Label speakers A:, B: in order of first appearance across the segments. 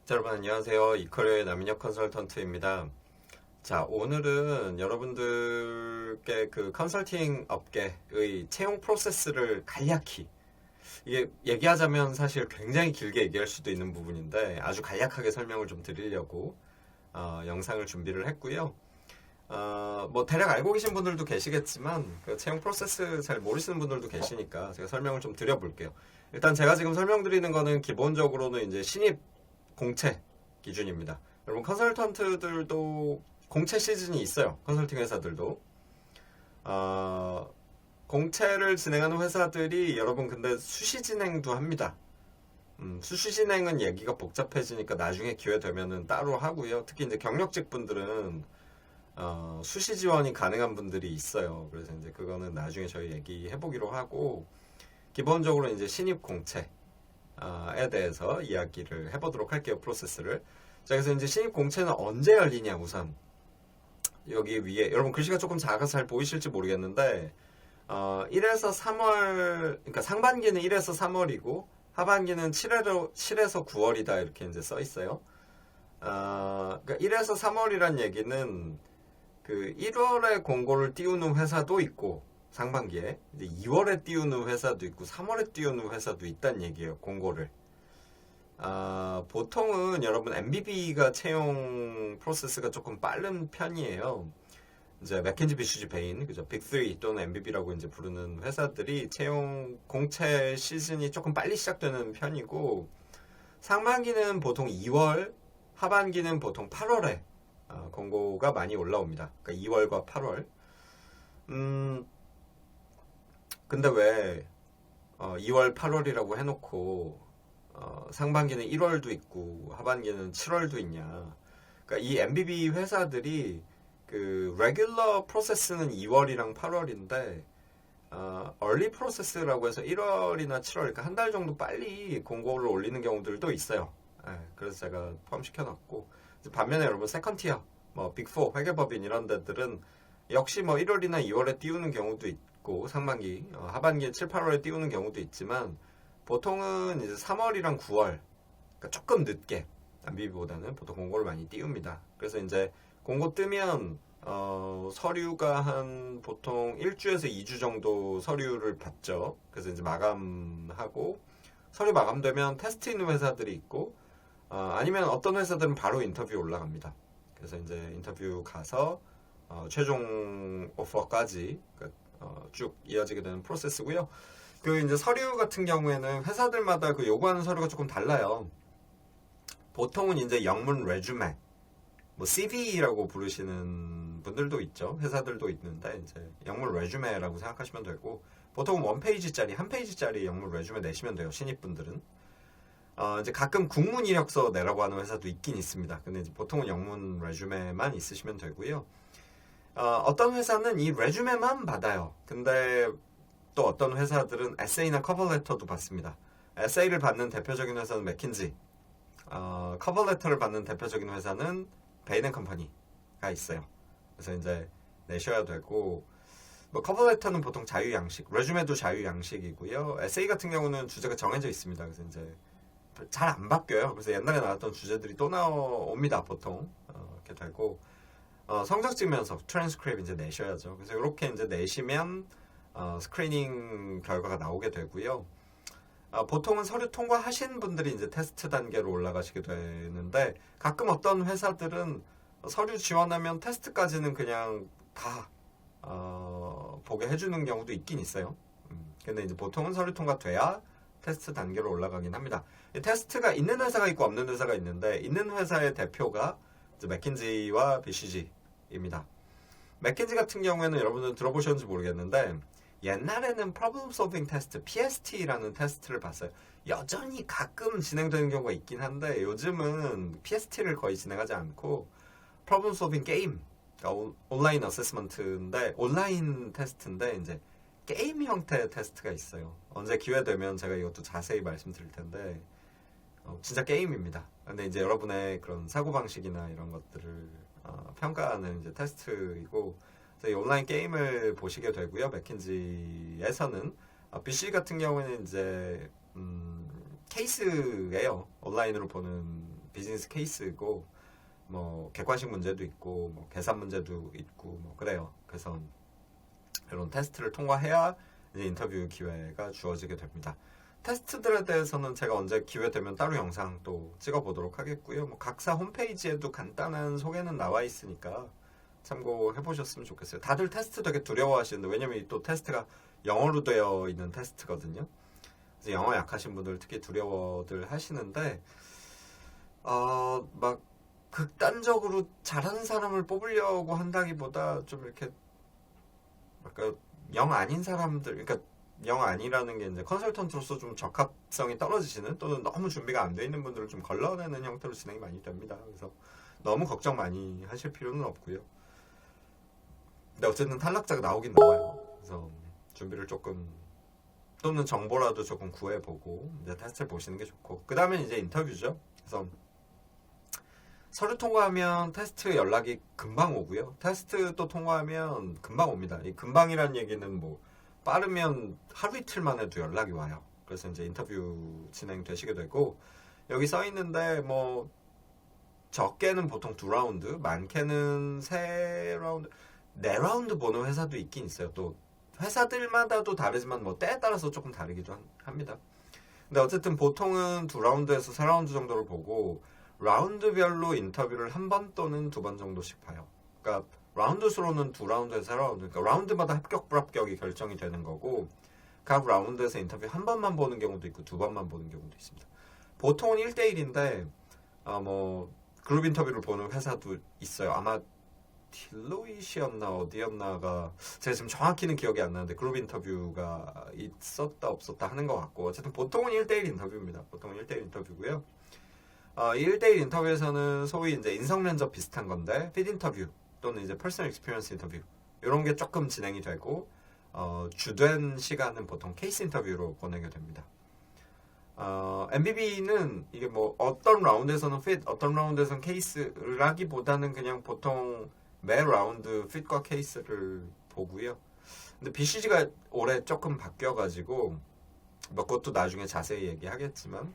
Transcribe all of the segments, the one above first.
A: 자, 여러분 안녕하세요. 이퀄의 남인혁 컨설턴트입니다. 자, 오늘은 여러분들께 그 컨설팅 업계의 채용 프로세스를 간략히, 이게 얘기하자면 사실 굉장히 길게 얘기할 수도 있는 부분인데 아주 간략하게 설명을 좀 드리려고 영상을 준비를 했고요. 뭐 대략 알고 계신 분들도 계시겠지만 그 채용 프로세스 잘 모르시는 분들도 계시니까 제가 설명을 좀 드려볼게요. 일단 제가 지금 설명드리는 거는 기본적으로는 이제 신입 공채 기준입니다. 여러분 컨설턴트들도 공채 시즌이 있어요. 컨설팅 회사들도. 공채를 진행하는 회사들이 여러분 근데 수시 진행도 합니다. 수시 진행은 얘기가 복잡해지니까 나중에 기회 되면은 따로 하고요. 특히 이제 경력직 분들은 수시 지원이 가능한 분들이 있어요. 그래서 이제 그거는 나중에 저희 얘기해 보기로 하고 기본적으로 이제 신입 공채 에 대해서 이야기를 해보도록 할게요. 프로세스를. 자, 그래서 이제 신입 공채는 언제 열리냐 우선 여기 위에 여러분 글씨가 조금 작아서 잘 보이실지 모르겠는데 1에서 3월 그러니까 상반기는 1에서 3월이고 하반기는 7에서 9월이다 이렇게 이제 써 있어요. 그러니까 1에서 3월이란 얘기는 그 1월에 공고를 띄우는 회사도 있고 상반기에 이제 2월에 띄우는 회사도 있고 3월에 띄우는 회사도 있다는 얘기예요. 공고를. 보통은 여러분 MBB가 채용 프로세스가 조금 빠른 편이에요. 이제 맥킨지, BCG, 베인, 그죠? 빅3 또는 MBB라고 이제 부르는 회사들이 채용 공채 시즌이 조금 빨리 시작되는 편이고 상반기는 보통 2월, 하반기는 보통 8월에 공고가 많이 올라옵니다. 그러니까 2월과 8월. 근데 왜 2월, 8월이라고 해놓고 상반기는 1월도 있고 하반기는 7월도 있냐? 그러니까 이 MBB 회사들이 그 레귤러 프로세스는 2월이랑 8월인데 얼리 프로세스라고 해서 1월이나 7월, 그러니까 한 달 정도 빨리 공고를 올리는 경우들도 있어요. 그래서 제가 포함시켜놨고 반면에 여러분 세컨티어, 뭐 빅4, 회계법인 이런 데들은 역시 뭐 1월이나 2월에 띄우는 경우도 있고 상반기, 하반기에 7, 8월에 띄우는 경우도 있지만 보통은 이제 3월이랑 9월, 그러니까 조금 늦게 MBB보다는 보통 공고를 많이 띄웁니다. 그래서 이제 공고 뜨면 서류가 한 보통 1주에서 2주 정도 서류를 받죠. 그래서 이제 마감하고 서류 마감되면 테스트 있는 회사들이 있고 아니면 어떤 회사들은 바로 인터뷰 올라갑니다. 그래서 이제 인터뷰 가서 최종 오퍼까지 쭉 이어지게 되는 프로세스고요. 그 이제 서류 같은 경우에는 회사들마다 그 요구하는 서류가 조금 달라요. 보통은 이제 영문 레주메, 뭐 CV라고 부르시는 분들도 있죠. 회사들도 있는데 이제 영문 레주메라고 생각하시면 되고 보통은 원 페이지짜리, 한 페이지짜리 영문 레주메 내시면 돼요. 신입분들은. 이제 가끔 국문 이력서 내라고 하는 회사도 있긴 있습니다. 근데 이제 보통은 영문 레주메만 있으시면 되고요. 어떤 회사는 이 레주메만 받아요. 근데 또 어떤 회사들은 에세이나 커버레터도 받습니다. 에세이를 받는 대표적인 회사는 맥킨지, 커버레터를 받는 대표적인 회사는 베인앤컴퍼니가 있어요. 그래서 이제 내셔야 되고 뭐 커버레터는 보통 자유양식, 레주메도 자유양식이고요. 에세이 같은 경우는 주제가 정해져 있습니다. 그래서 이제 잘 안 바뀌어요. 그래서 옛날에 나왔던 주제들이 또 나옵니다. 보통 이렇게 되고 성적 찍으면서 트랜스크립 이제 내셔야죠. 그래서 이렇게 이제 내시면 스크리닝 결과가 나오게 되고요. 보통은 서류 통과하신 분들이 이제 테스트 단계로 올라가시게 되는데 가끔 어떤 회사들은 서류 지원하면 테스트까지는 그냥 다 보게 해주는 경우도 있긴 있어요. 근데 이제 보통은 서류 통과돼야 테스트 단계로 올라가긴 합니다. 테스트가 있는 회사가 있고 없는 회사가 있는데 있는 회사의 대표가 이제 맥킨지와 BCG입니다. 맥킨지 같은 경우에는 여러분들 들어보셨는지 모르겠는데 옛날에는 Problem Solving Test, PST라는 테스트를 봤어요. 여전히 가끔 진행되는 경우가 있긴 한데 요즘은 PST를 거의 진행하지 않고 Problem Solving Game, 그러니까 온라인 어세스먼트인데 온라인 테스트인데 이제 게임 형태의 테스트가 있어요. 언제 기회 되면 제가 이것도 자세히 말씀드릴 텐데 진짜 게임입니다. 근데 이제 여러분의 그런 사고방식이나 이런 것들을 평가하는 이제 테스트이고 이 온라인 게임을 보시게 되고요. 맥킨지에서는 BC 같은 경우에는 이제 케이스예요. 온라인으로 보는 비즈니스 케이스고 뭐 객관식 문제도 있고 뭐 계산 문제도 있고 뭐 그래요. 그래서 이런 테스트를 통과해야 이제 인터뷰 기회가 주어지게 됩니다. 테스트들에 대해서는 제가 언제 기회 되면 따로 영상 또 찍어보도록 하겠고요. 뭐 각사 홈페이지에도 간단한 소개는 나와 있으니까 참고해 보셨으면 좋겠어요. 다들 테스트 되게 두려워하시는데 왜냐면 또 테스트가 영어로 되어 있는 테스트거든요. 그래서 영어 약하신 분들 특히 두려워들 하시는데 막 극단적으로 잘하는 사람을 뽑으려고 한다기보다 좀 이렇게 영 아닌 사람들, 그러니까 영 아니라는 게 이제 컨설턴트로서 좀 적합성이 떨어지시는 또는 너무 준비가 안 돼 있는 분들을 좀 걸러내는 형태로 진행이 많이 됩니다. 그래서 너무 걱정 많이 하실 필요는 없고요. 근데 어쨌든 탈락자가 나오긴 나와요. 그래서 준비를 조금 또는 정보라도 조금 구해보고 이제 테스트를 보시는 게 좋고 그 다음에 이제 인터뷰죠. 그래서 서류 통과하면 테스트 연락이 금방 오고요. 테스트 또 통과하면 금방 옵니다. 이 금방이라는 얘기는 뭐 빠르면 하루 이틀 만에도 연락이 와요. 그래서 이제 인터뷰 진행되시게 되고 여기 써 있는데 뭐 적게는 보통 2라운드, 많게는 3라운드, 4라운드 보는 회사도 있긴 있어요. 또 회사들마다도 다르지만 뭐 때에 따라서 조금 다르기도 합니다. 근데 어쨌든 보통은 2라운드에서 4라운드 정도를 보고 라운드별로 인터뷰를 1번 또는 2번 정도씩 봐요. 그러니까 라운드 수로는 2라운드에서 4라운드, 그러니까 라운드마다 합격 불합격이 결정이 되는 거고 각 라운드에서 인터뷰 1번만 보는 경우도 있고 2번만 보는 경우도 있습니다. 보통은 1대1인데 뭐 그룹 인터뷰를 보는 회사도 있어요. 아마 딜로이시였나 어디였나가 제가 지금 정확히는 기억이 안 나는데 그룹 인터뷰가 있었다 없었다 하는 것 같고 어쨌든 보통은 1대1 인터뷰입니다. 보통은 1대1 인터뷰고요. 1대1 인터뷰에서는 소위 이제 인성 면접 비슷한 건데 피드 인터뷰 또는 이제 퍼스널 익스피리언스 인터뷰 이런 게 조금 진행이 되고 주된 시간은 보통 케이스 인터뷰로 보내게 됩니다. MBB는 이게 뭐 어떤 라운드에서는 핏, 어떤 라운드에서는 케이스라기보다는 그냥 보통 매 라운드 핏과 케이스를 보고요. 근데 BCG가 올해 조금 바뀌어가지고 뭐 그것도 나중에 자세히 얘기하겠지만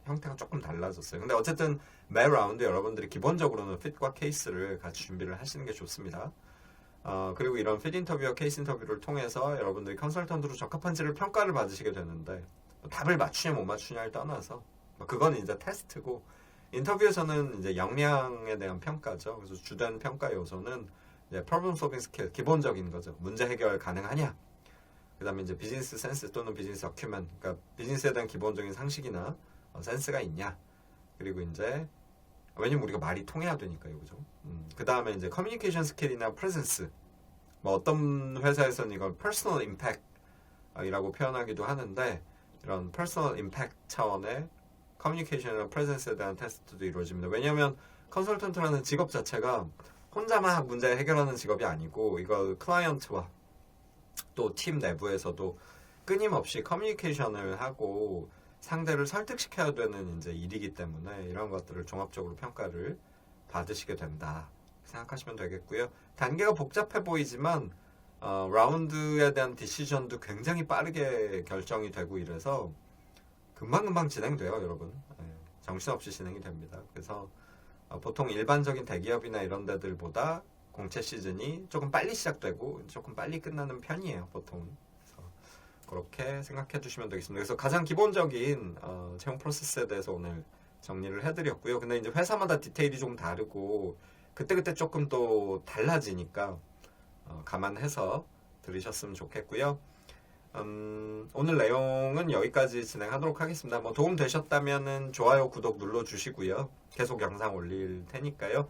A: 형태가 조금 달라졌어요. 근데 어쨌든 매 라운드 여러분들이 기본적으로는 핏과 케이스를 같이 준비를 하시는 게 좋습니다. 그리고 이런 핏 인터뷰와 케이스 인터뷰를 통해서 여러분들이 컨설턴트로 적합한지를 평가를 받으시게 되는데 답을 맞추냐 못 맞추냐를 떠나서 그건 이제 테스트고 인터뷰에서는 이제 역량에 대한 평가죠. 그래서 주된 평가 요소는 이제 problem solving skill 기본적인 거죠. 문제 해결 가능하냐. 그다음에 이제 비즈니스 센스 또는 비즈니스 어큐먼, 그러니까 비즈니스에 대한 기본적인 상식이나 센스가 있냐. 그리고 이제 왜냐면 우리가 말이 통해야 되니까요, 그죠? 그 다음에 이제 커뮤니케이션 스킬이나 프레젠스. 뭐 어떤 회사에서는 이걸 퍼스널 임팩트이라고 표현하기도 하는데 이런 퍼스널 임팩트 차원의 커뮤니케이션이나 프레젠스에 대한 테스트도 이루어집니다. 왜냐하면 컨설턴트라는 직업 자체가 혼자 막 문제 해결하는 직업이 아니고 이걸 클라이언트와 또 팀 내부에서도 끊임없이 커뮤니케이션을 하고 상대를 설득시켜야 되는 이제 일이기 때문에 이런 것들을 종합적으로 평가를 받으시게 된다 생각하시면 되겠고요. 단계가 복잡해 보이지만 라운드에 대한 디시전도 굉장히 빠르게 결정이 되고 이래서 금방금방 진행돼요, 여러분. 정신없이 진행이 됩니다. 그래서 보통 일반적인 대기업이나 이런 데들보다 공채 시즌이 조금 빨리 시작되고 조금 빨리 끝나는 편이에요, 보통. 그렇게 생각해 주시면 되겠습니다. 그래서 가장 기본적인 채용 프로세스에 대해서 오늘 정리를 해드렸고요. 근데 이제 회사마다 디테일이 좀 다르고 그때그때 조금 또 달라지니까 감안해서 들으셨으면 좋겠고요. 오늘 내용은 여기까지 진행하도록 하겠습니다. 뭐 도움 되셨다면은 좋아요, 구독 눌러주시고요. 계속 영상 올릴 테니까요.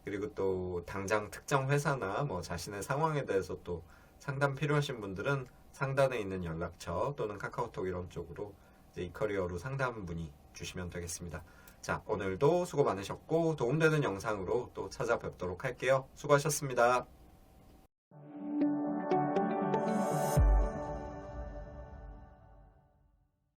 A: 그리고 또 당장 특정 회사나 뭐 자신의 상황에 대해서 또 상담 필요하신 분들은 상단에 있는 연락처 또는 카카오톡 이런 쪽으로 이제 이커리어로 상담 문의 주시면 되겠습니다. 자, 오늘도 수고 많으셨고 도움되는 영상으로 또 찾아뵙도록 할게요. 수고하셨습니다.